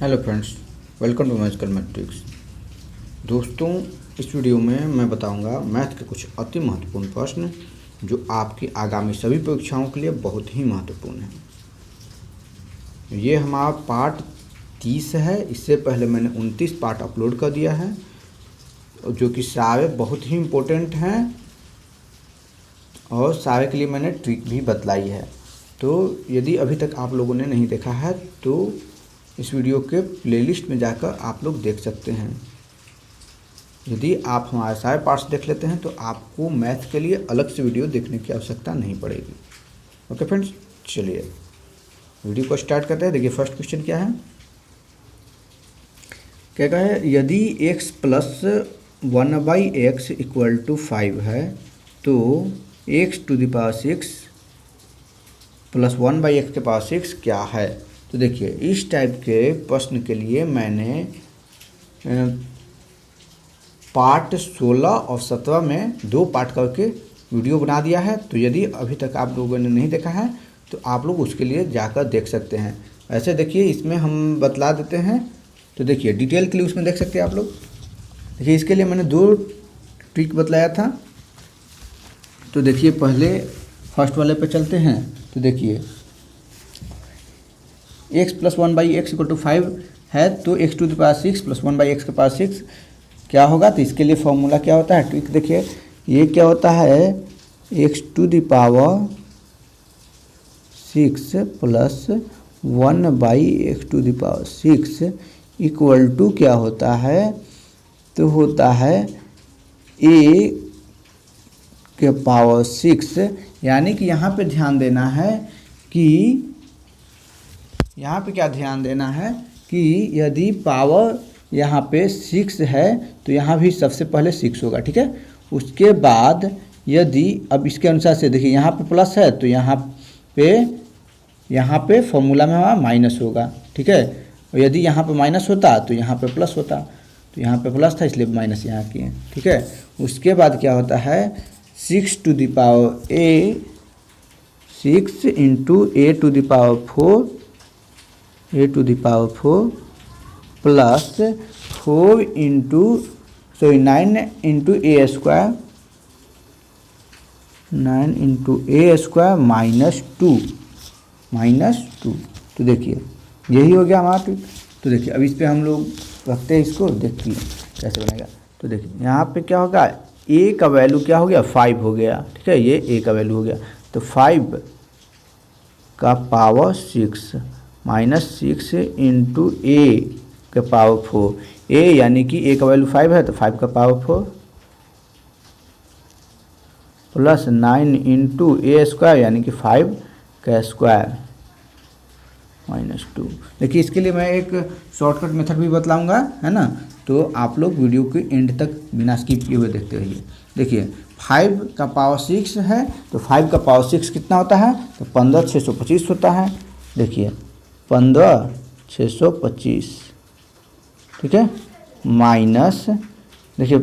Hello friends, welcome to Magical Matrix. दोस्तों, इस video में मैं बताऊंगा मैथ के कुछ अति महत्वपूर्ण प्रश्न जो आपकी आगामी सभी परीक्षाओं के लिए बहुत ही महत्वपूर्ण है। ये हमारा पार्ट 30 है। इससे पहले मैंने 29 पार्ट अपलोड कर दिया है जो कि सारे बहुत ही इम्पोर्टेंट हैं और सारे के लिए मैंने ट्रिक भी बतलाई है। तो यदि अभी तक आप लोगों ने नहीं देखा है तो इस वीडियो के प्लेलिस्ट में जाकर आप लोग देख सकते हैं। यदि आप हमारे सारे पार्ट्स देख लेते हैं तो आपको मैथ के लिए अलग से वीडियो देखने की आवश्यकता नहीं पड़ेगी। ओके फ्रेंड्स, चलिए वीडियो को स्टार्ट करते हैं। देखिए फर्स्ट क्वेश्चन क्या है। क्या कहा है, यदि x plus 1/x equal to 5 है तो x to the power 6 plus 1/x के पावर 6 क्या है। तो देखिए इस टाइप के प्रश्न के लिए मैंने पार्ट 16 और 17 में 2 पार्ट करके वीडियो बना दिया है। तो यदि अभी तक आप लोगों ने नहीं देखा है तो आप लोग उसके लिए जाकर देख सकते हैं। ऐसे देखिए इसमें हम बतला देते हैं। तो देखिए डिटेल के लिए उसमें देख सकते हैं आप लोग। देखिए इसके लिए मैंने 2 ट्रिक बतलाया था। तो देखिए पहले फर्स्ट वाले पे चलते हैं। तो देखिए x plus 1/x equal to 5 है तो x to the power 6 plus 1/x के पावर 6 क्या होगा। तो इसके लिए फॉर्मूला क्या होता है, ट्रिक देखिए ये क्या होता है, x to the power 6 plus 1/x to the power 6 equal to क्या होता है, तो होता है a के पावर 6। यानी कि यहाँ पे ध्यान देना है कि यहाँ पे क्या ध्यान देना है कि यदि पावर यहाँ पे 6 है तो यहाँ भी सबसे पहले 6 होगा, ठीक है। उसके बाद यदि अब इसके अनुसार से देखिए यहाँ पे प्लस है तो यहाँ पे फॉर्मूला में हमारा माइनस होगा, ठीक है। और यदि यहाँ पे माइनस होता तो यहाँ पे प्लस होता। तो यहाँ पे प्लस था इसलिए माइनस यहाँ किए, ठीक है। उसके बाद क्या होता है, 6 to the power a 6 into a to the power 4 plus 4 into 9 into a square 9 into a square minus 2। तो देखिए यही हो गया हमारा ट्रिक। तो देखिए अब इस पर हम लोग रखते हैं इसको, देखिए कैसे बनेगा। तो देखिए यहाँ पे क्या होगा, a का वैल्यू क्या हो गया, 5 हो गया, ठीक है। ये a का वैल्यू हो गया तो 5 का पावर 6 माइनस 6 इंटू a के पावर 4। a यानी कि a का वैल्यू 5 है तो 5 का power 4 plus 9 into a square यानी कि 5 का स्क्वायर माइनस 2। देखिए इसके लिए मैं एक शॉर्टकट मेथड भी बतलाऊंगा, है ना। तो आप लोग वीडियो के एंड तक बिना स्किप किए हुए देखते रहिए। देखिए 5 का पावर 6 है तो 5 का पावर 6 कितना होता है, तो 15/625 होता है। देखिए 15/625, ठीक है, माइनस देखिए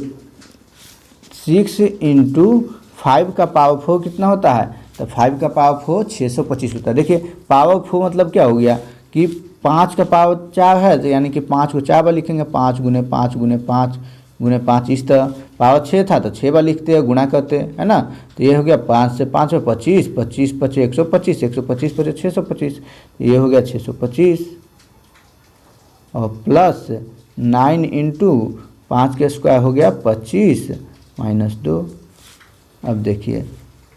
6 इंटू 5 का पावर 4 कितना होता है, तो 5 का पावर 4 625 होता है। देखिए पावर 4 मतलब क्या हो गया कि 5 का पावर 4 है तो यानी कि 5 को 4 बार लिखेंगे, 5 गुने 5 गुने 5 गुने 5। इस तरह पावर 6 था तो 6 बार लिखते हैं, गुणा करते हैं, है ना। तो ये हो गया 5 से 5 में 25, 25 5 125, 125 5 625, ये हो गया 625 और प्लस 9 इंटू 5 के स्क्वायर हो गया 25 माइनस 2। अब देखिए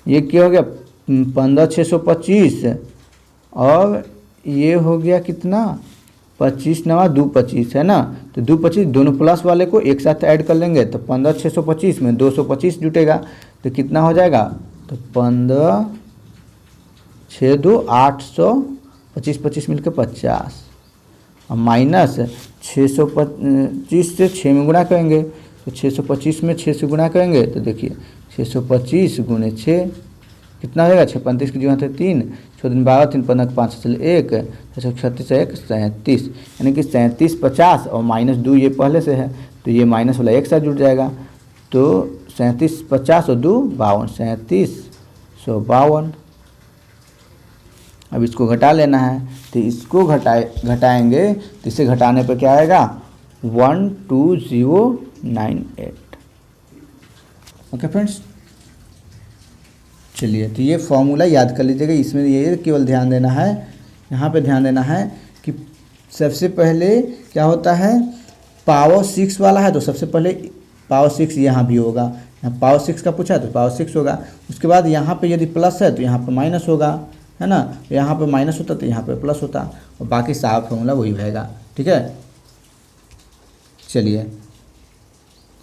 ये क्या हो गया 15/625 और ये हो गया कितना 25 9 2 25, है ना। तो 2 25 दोनों प्लस वाले को एक साथ ऐड कर लेंगे तो 15/625 में 225 जुटेगा तो कितना हो जाएगा, तो 15×6 = 800, 25 25 मिलकर 50 और माइनस 625 से 6 में गुणा करेंगे तो 625 में 6 से गुणा करेंगे तो देखिए 625 गुणे 6 कितना होगा, 6 35 की जगह 3 6 दिन 12 3 15 5 चल 1 36 1 37, यानी कि 37 50 और माइनस 2 ये पहले से है तो ये माइनस वाला एक साथ जुड़ जाएगा। तो 37 50 और 2 52, 3752। अब इसको घटा लेना है, तो इसको घटाएंगे तो इसे घटाने पर क्या आएगा 12098। ओके फ्रेंड्स, चलिए तो ये फॉर्मूला याद कर लीजिएगा। इसमें ये केवल ध्यान देना है, यहाँ पे ध्यान देना है कि सबसे पहले क्या होता है, पावर 6 वाला है तो सबसे पहले पावर 6 यहाँ भी होगा, यहाँ पावर 6 का पूछा है तो पावर 6 होगा। उसके बाद यहाँ पे यदि प्लस है तो यहाँ पे माइनस होगा, है ना, यहाँ पे माइनस होता तो यहाँ पे प्लस होता, और बाकी साफ फॉर्मूला वही रहेगा। ठीक है,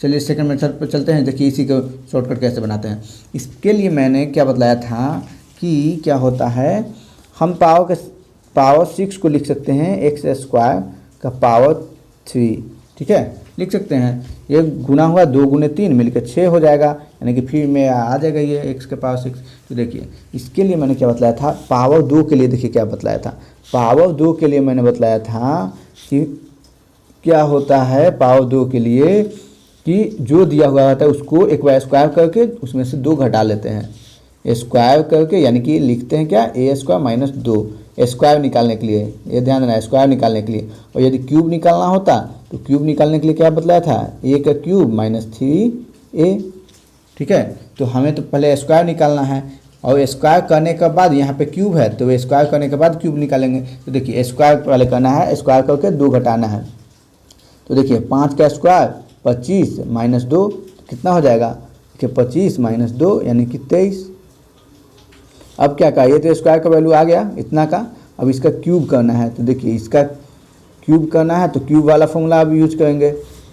चलिए सेकंड मेथड पर चलते हैं। देखिए इसी को शॉर्टकट कैसे बनाते हैं। इसके लिए मैंने क्या बतलाया था कि क्या होता है, हम पावर 6 को लिख सकते हैं एक्स स्क्वायर का पावर 3। ठीक है, लिख सकते हैं। ये गुना हुआ 2 गुने 3 मिलकर 6 हो जाएगा, यानी कि फिर में आ जाएगा ये एक्स के पावर 6। तो देखिए इसके लिए मैंने क्या बतलाया था, पावर 2 के लिए देखिए क्या बतलाया था। पावर 2 के लिए मैंने बतलाया था कि क्या होता है पावर 2 के लिए कि जो दिया हुआ होता है उसको एक बार स्क्वायर करके उसमें से 2 घटा लेते हैं, स्क्वायर करके, यानी कि लिखते हैं क्या ए स्क्वायर माइनस 2, स्क्वायर निकालने के लिए, ये ध्यान देना, स्क्वायर निकालने के लिए। और यदि क्यूब निकालना होता तो क्यूब निकालने के लिए क्या बतलाया था, ए का क्यूब माइनस 3a। ठीक है, तो हमें तो पहले स्क्वायर निकालना है, और स्क्वायर करने के बाद यहाँ पे क्यूब है तो स्क्वायर करने के बाद क्यूब निकालेंगे। तो देखिए स्क्वायर पहले करना है, स्क्वायर करके 2 घटाना है। तो देखिए 5 का स्क्वायर 25 माइनस 2 कितना हो जाएगा, देखिए 25 माइनस 2 यानी कि 23। अब क्या कहा, ये तो स्क्वायर का वैल्यू आ गया इतना का, अब इसका क्यूब करना है। तो देखिए इसका क्यूब करना है तो क्यूब वाला फॉर्मूला अब यूज करेंगे,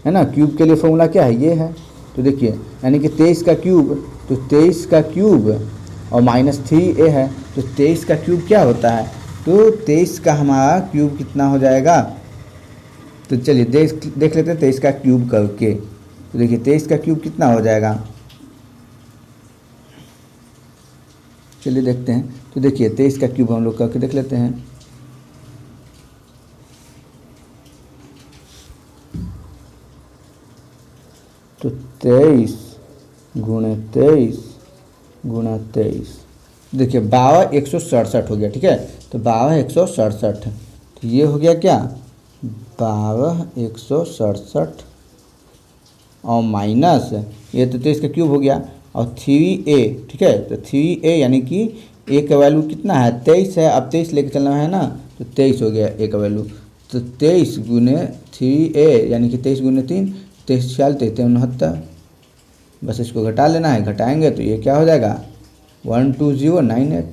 है ना। क्यूब के लिए फॉर्मूला क्या है, ये है। तो देखिए यानी कि 23 का क्यूब, तो 23 का क्यूब और माइनस 3a है, तो 23 का क्यूब क्या होता है, तो 23 का हमारा क्यूब कितना हो जाएगा। तो चलिए देख लेते हैं 23 का क्यूब करके। तो देखिए 23 का क्यूब कितना हो जाएगा, चलिए देखते हैं। तो देखिए 23 का क्यूब हम लोग करके देख लेते हैं। तो 23 गुणे 23 गुणा 23, देखिए 12 167 हो गया। ठीक है, तो 12 167, तो ये हो गया क्या 12 167 और माइनस ये तो 23 का क्यूब हो गया और 3a। ठीक है, तो 3a यानी कि a का वैल्यू कितना है 23 है, अब 23 लेके चलना है ना, तो 23 हो गया a का वैल्यू। तो 23 गुने 3a यानी कि 23 गुने 3, 23 4 23 69, बस इसको घटा लेना है, घटाएंगे तो ये क्या हो जाएगा 12098।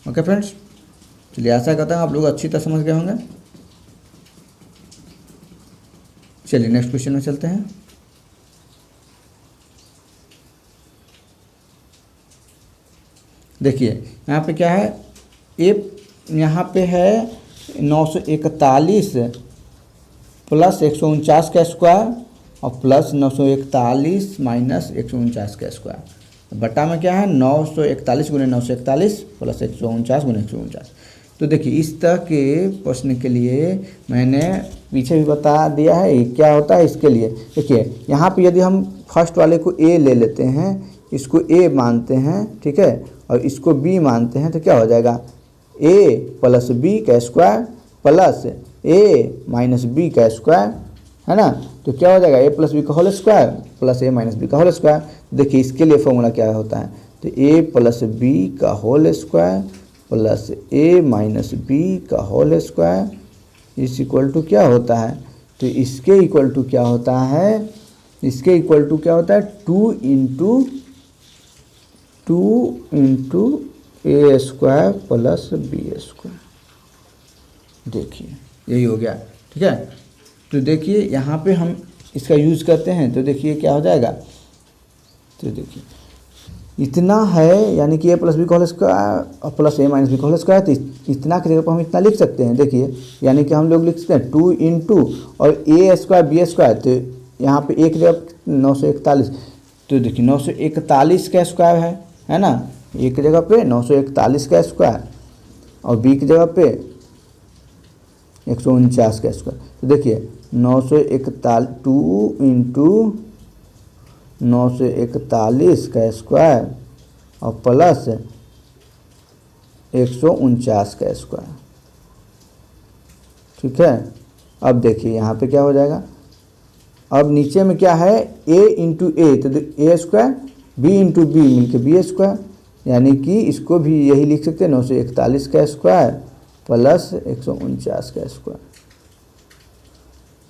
ओके फ्रेंड्स, चलिए आशा करता हूँ आप लोग अच्छी तरह समझ गए होंगे। चलिए नेक्स्ट क्वेश्चन में चलते हैं। देखिए यहाँ पे क्या है, यहाँ पे है 941 प्लस 149 का स्क्वायर और प्लस 941 माइनस 149 का स्क्वायर, बटा में क्या है 941 गुने 941 प्लस 149 गुने 149। तो देखिए इस तरह के प्रश्न के लिए मैंने पीछे भी बता दिया है क्या होता है इसके लिए। देखिए यहाँ पे यदि हम फर्स्ट वाले को a ले लेते हैं, इसको a मानते हैं, ठीक है, और इसको b मानते हैं, तो क्या हो जाएगा a प्लस b का square plus a minus b का स्क्वायर, है ना। तो क्या हो जाएगा a प्लस बी का whole square plus a minus B का होल स्क्वायर। देखिए इसके लिए फॉर्मूला क्या होता है, तो a प्लस b का whole square plus a minus b का whole square is equal to क्या होता है, तो इसके इक्वल टू क्या होता है, इसके इक्वल टू क्या होता है 2 into a square plus b square. देखिए यही हो गया, ठीक है। तो देखिए यहाँ पे हम इसका यूज़ करते हैं, तो देखिए क्या हो जाएगा, तो देखिए इतना है यानी कि a प्लस बी का होल स्क्वायर और प्लस a माइनस बी का होल स्क्वायर, तो इतना की जगह पर हम इतना लिख सकते हैं। देखिए यानी कि हम लोग लिख सकते हैं 2 इंटू और a स्क्वायर बी स्क्वायर, तो यहाँ पे एक जगह 941, तो देखिए 941 का स्क्वायर है ना, एक जगह पे 941 का स्क्वायर और b की जगह पे 149 का स्क्वायर। तो देखिए 941 2 इंटू 941 का स्क्वायर और प्लस 149 का स्क्वायर। ठीक है, अब देखिए यहाँ पे क्या हो जाएगा, अब नीचे में क्या है a इंटू ए, तो ए स्क्वायर, b इंटू बी मिलके बी स्क्वायर, यानी कि इसको भी यही लिख सकते हैं 941 का स्क्वायर प्लस 149 का स्क्वायर।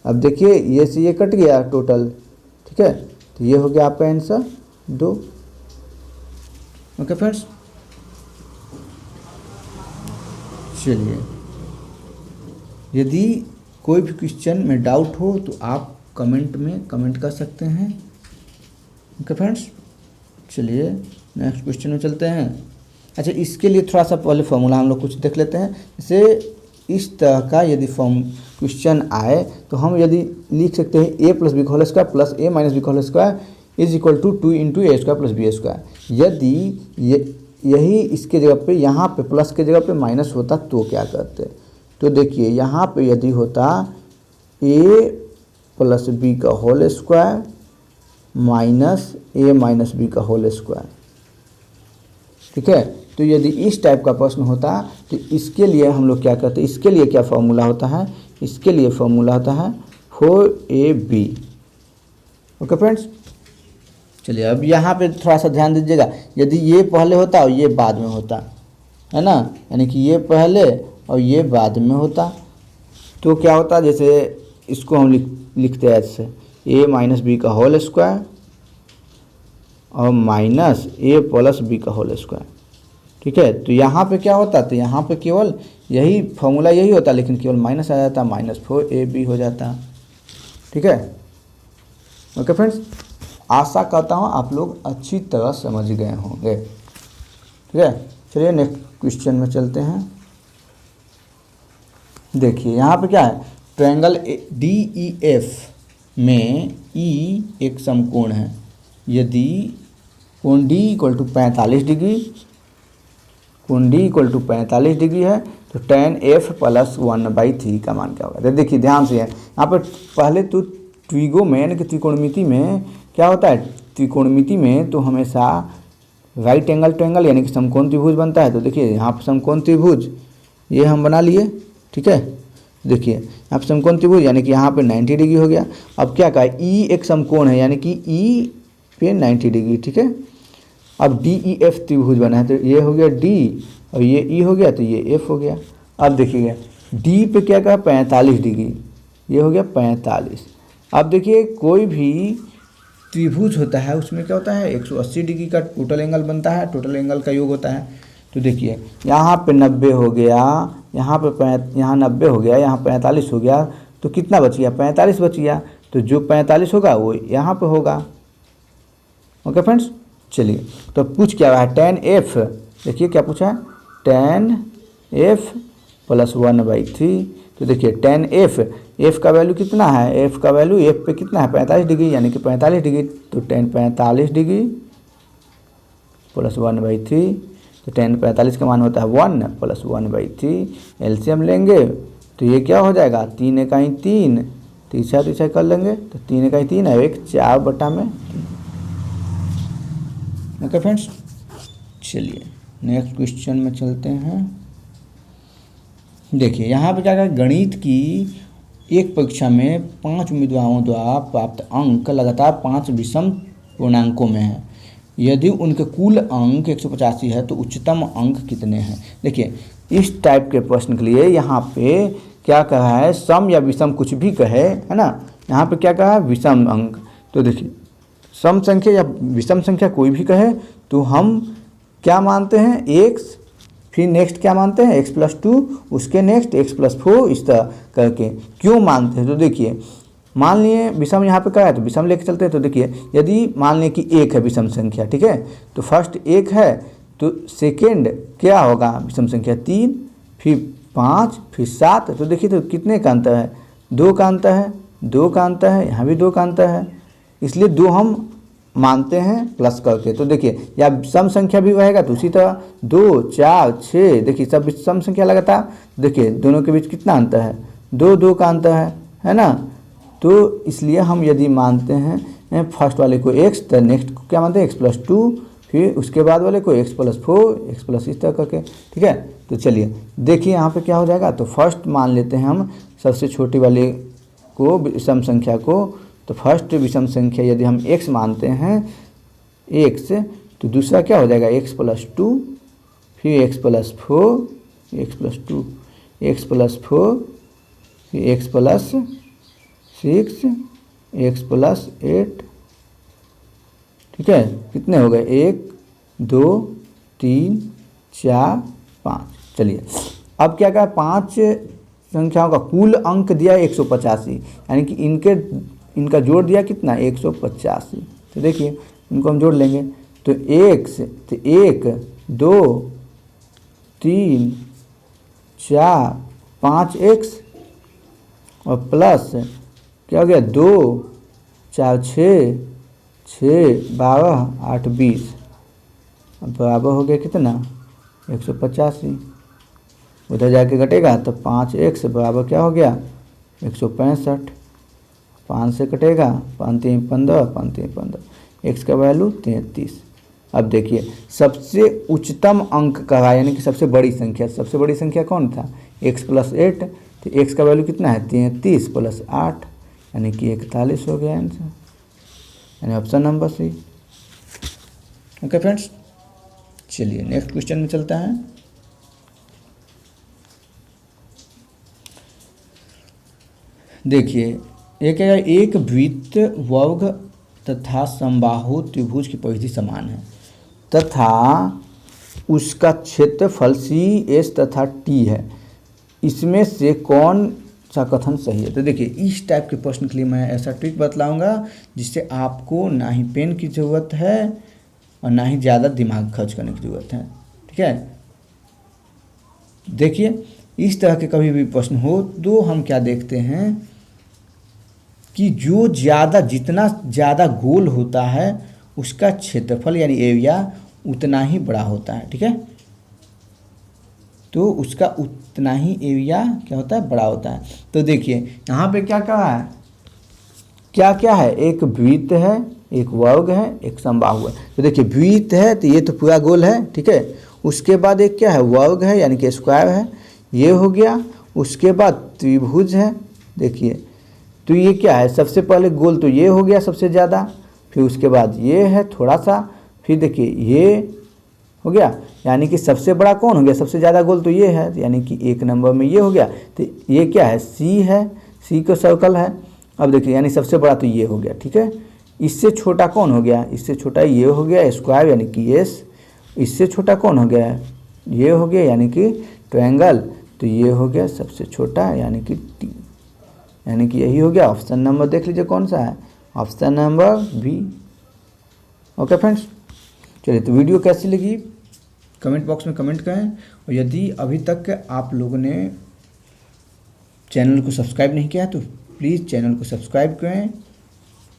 अब देखिए ये से ये कट गया टोटल। ठीक है, तो ये हो गया आपका आंसर 2। ओके फ्रेंड्स, चलिए यदि कोई भी क्वेश्चन में डाउट हो तो आप कमेंट में कमेंट कर सकते हैं। ओके फ्रेंड्स, चलिए नेक्स्ट क्वेश्चन में चलते हैं। अच्छा, इसके लिए थोड़ा सा पहले फॉर्मूला हम लोग कुछ देख लेते हैं। जैसे इस तरह का यदि क्वेश्चन आए तो हम यदि लिख सकते हैं a प्लस बी का whole square plus a minus B का whole square is equal to 2 into A square plus B square. यदि यही इसके जगह पे यहाँ पे प्लस के जगह पे माइनस होता तो क्या करते, तो देखिए यहाँ पे यदि होता a प्लस बी का whole square minus a minus B का होल स्क्वायर। ठीक है, तो यदि इस टाइप का प्रश्न होता तो इसके लिए हम लोग क्या करते, इसके लिए क्या फॉर्मूला होता है, इसके लिए फॉर्मूला होता है 4ab। ओके फ्रेंड्स, चलिए अब यहाँ पे थोड़ा सा ध्यान दीजिएगा, यदि ये पहले होता और ये बाद में होता, है ना, यानी कि ये पहले और ये बाद में होता तो क्या होता, जैसे इसको हम लिखते हैं ऐसे a माइनस बी का होल स्क्वायर और माइनस a प्लस बी का होल स्क्वायर। ठीक है, तो यहाँ पे क्या होता, तो यहाँ पे केवल यही फॉर्मूला यही होता, लेकिन केवल माइनस आ जाता, माइनस 4ab हो जाता। ठीक है, ओके फ्रेंड्स, आशा करता हूँ आप लोग अच्छी तरह समझ गए होंगे। ठीक है, चलिए नेक्स्ट क्वेश्चन में चलते हैं। देखिए यहाँ पे क्या है, ट्रायंगल DEF में E एक समकोण है। यदि कोण D इक्वल टू 45 डिग्री, कोण D इक्वल टू 45 डिग्री है तो tan F प्लस 1/3 का मान क्या होगा। तो देखिए ध्यान से है, यहाँ पर पहले तो ट्विगो में यानी कि त्रिकोणमिति में क्या होता है, त्रिकोणमिति में तो हमेशा राइट एंगल ट्रायंगल यानी कि समकोण त्रिभुज बनता है। तो देखिए यहाँ पर समकोण त्रिभुज ये हम बना लिए। ठीक है, देखिए यहाँ पर समकोण त्रिभुज यानी कि यहाँ पे 90 डिग्री हो गया। अब क्या कहा, E एक समकोण है यानी कि E पे 90 डिग्री। ठीक है, अब DEF त्रिभुज बना है तो ये हो गया D और ये E हो गया तो ये F हो गया। अब देखिएगा D पे क्या कहा 45 डिग्री, ये हो गया 45। अब देखिए कोई भी त्रिभुज होता है उसमें क्या होता है 180 डिग्री का टोटल एंगल बनता है, टोटल एंगल का योग होता है। तो देखिए यहाँ पे 90 हो गया, यहाँ पे यहाँ 90 हो गया, यहाँ 45 हो गया, तो कितना बच गया 45 बच गया। तो जो 45 होगा वो यहाँ पे होगा। ओके फ्रेंड्स, चलिए तो पूछ क्या रहा है tan F, देखिए क्या पूछा है tan F प्लस 1/3। तो देखिए tan F का वैल्यू कितना है, F का वैल्यू F पे कितना है 45 डिग्री यानी कि 45 डिग्री, तो tan 45 डिग्री प्लस 1/3, तो tan 45 का मान होता है 1 प्लस 1/3। एलसीएम लेंगे तो ये क्या हो जाएगा 3 इकाई 3, तीसरा कर लेंगे तो 3 इकाई 3 है 1 4/3। ओके फ्रेंड्स, चलिए नेक्स्ट क्वेश्चन में चलते हैं। देखिए यहाँ पे क्या है, गणित की एक परीक्षा में 5 उम्मीदवारों द्वारा प्राप्त अंक लगातार 5 विषम पूर्णांकों में है। यदि उनके कुल अंक 185 है तो उच्चतम अंक कितने हैं। देखिए इस टाइप के प्रश्न के लिए यहाँ पे क्या कहा है, सम या विषम कुछ भी कहे, है ना, यहाँ पे क्या कहा है विषम अंक। तो देखिए सम संख्या या विषम संख्या कोई भी कहे तो हम क्या मानते हैं x, फिर नेक्स्ट क्या मानते हैं x+2, उसके नेक्स्ट x+4, इस तरह करके क्यों मानते हैं। तो देखिए मान लिए विषम यहाँ पे क्या है तो विषम लेके चलते हैं। तो देखिए यदि मान लें कि 1 है विषम संख्या, ठीक है, तो फर्स्ट 1 है तो सेकेंड क्या होगा विषम संख्या 3, फिर 5, फिर 7। तो देखिए तो कितने का अंतर है, 2 का अंतर है, 2 का अंतर है, यहाँ भी 2 का अंतर है, इसलिए 2 हम मानते हैं प्लस करके। तो देखिए या सम संख्या भी रहेगा तो उसी तरह 2 4 6, देखिए सब सम संख्या लगातार, देखिए दोनों के बीच कितना अंतर है 2 का अंतर है ना। तो इसलिए हम यदि मानते हैं फर्स्ट वाले को x तो नेक्स्ट को क्या मानते हैं x+2, फिर उसके बाद वाले को x+4 x+ इस तरह करके, ठीक है। तो चलिए देखिए यहाँ पे क्या हो जाएगा। तो फर्स्ट मान लेते हैं हम सबसे छोटी वाले को विषम संख्या को। तो फर्स्ट विषम संख्या यदि हम x मानते हैं x, तो दूसरा क्या हो जाएगा x+2, फिर x+4 x+2 x+4 फिर x+6 x+8, ठीक है। कितने हो गए 1 2 3 4 5। चलिए अब क्या कहा, 5 संख्याओं का कुल अंक दिया 185, यानी कि इनका जोड़ दिया कितना 185। तो देखिए इनको हम जोड़ लेंगे। तो 1 2 3 4 5 x और प्लस क्या हो गया 2 4 6 12 8 20, अब बराबर हो गया कितना 185। उधर जाके घटेगा तो 5x बराबर क्या हो गया 165। 5 से कटेगा 5 3 15 5 3 15, x का वैल्यू 33। अब देखिए सबसे उच्चतम अंक कहा, यानी कि सबसे बड़ी संख्या कौन था x+8। तो x का वैल्यू कितना है 33 + 8, यानी कि 41 हो गया आंसर, यानी option number c. Okay friends, चलिए नेक्स्ट क्वेश्चन में चलता है। देखिए एक वृत्त वर्ग तथा समबाहु त्रिभुज की परिधि समान है तथा उसका क्षेत्रफल CS तथा T है, इसमें से कौन सा कथन सही है। तो देखिए इस टाइप के प्रश्न के लिए मैं ऐसा ट्रिक बतलाऊंगा जिससे आपको ना ही पेन की ज़रूरत है और ना ही ज़्यादा दिमाग खर्च करने की ज़रूरत है, ठीक है। देखिए इस तरह के कभी भी प्रश्न हो तो हम क्या देखते हैं कि जितना ज़्यादा गोल होता है उसका क्षेत्रफल यानी एरिया उतना ही बड़ा होता है, ठीक है। तो उसका उतना ही एरिया क्या होता है बड़ा होता है। तो देखिए यहाँ पे क्या कहा है, क्या है, एक वृत्त है, एक वर्ग है, एक समबाहु है। तो देखिए वृत्त है तो ये तो पूरा गोल है, ठीक है। उसके बाद एक क्या है वर्ग है, यानी कि स्क्वायर है, ये हो गया। उसके बाद त्रिभुज है, देखिए तो ये क्या है सबसे पहले गोल तो ये हो गया सबसे ज़्यादा, फिर उसके बाद ये है थोड़ा सा, फिर देखिए ये हो गया, यानी कि सबसे बड़ा कौन हो गया सबसे ज़्यादा गोल तो ये है, यानी कि 1 नंबर में ये हो गया। तो ये क्या है C है, C का सर्कल है। अब देखिए यानी सबसे बड़ा तो ये हो गया, ठीक है। इससे छोटा कौन हो गया, इससे छोटा ये हो गया स्क्वायर यानी कि S। इससे छोटा कौन हो गया ये हो गया यानी कि ट्रायंगल। तो ये हो गया सबसे छोटा यानी कि T, यानी कि यही हो गया ऑप्शन नंबर, देख लीजिए कौन सा है, option number B। Okay friends, चलिए तो वीडियो कैसी लगी कमेंट बॉक्स में कमेंट करें, और यदि अभी तक आप लोगों ने चैनल को सब्सक्राइब नहीं किया तो प्लीज़ चैनल को सब्सक्राइब करें,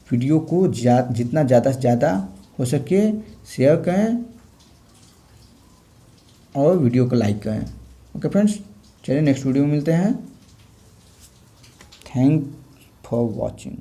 वीडियो को जितना ज़्यादा से ज़्यादा हो सके शेयर करें और वीडियो को लाइक करें। ओके फ्रेंड्स, चलिए नेक्स्ट वीडियो में मिलते हैं। Thank for watching.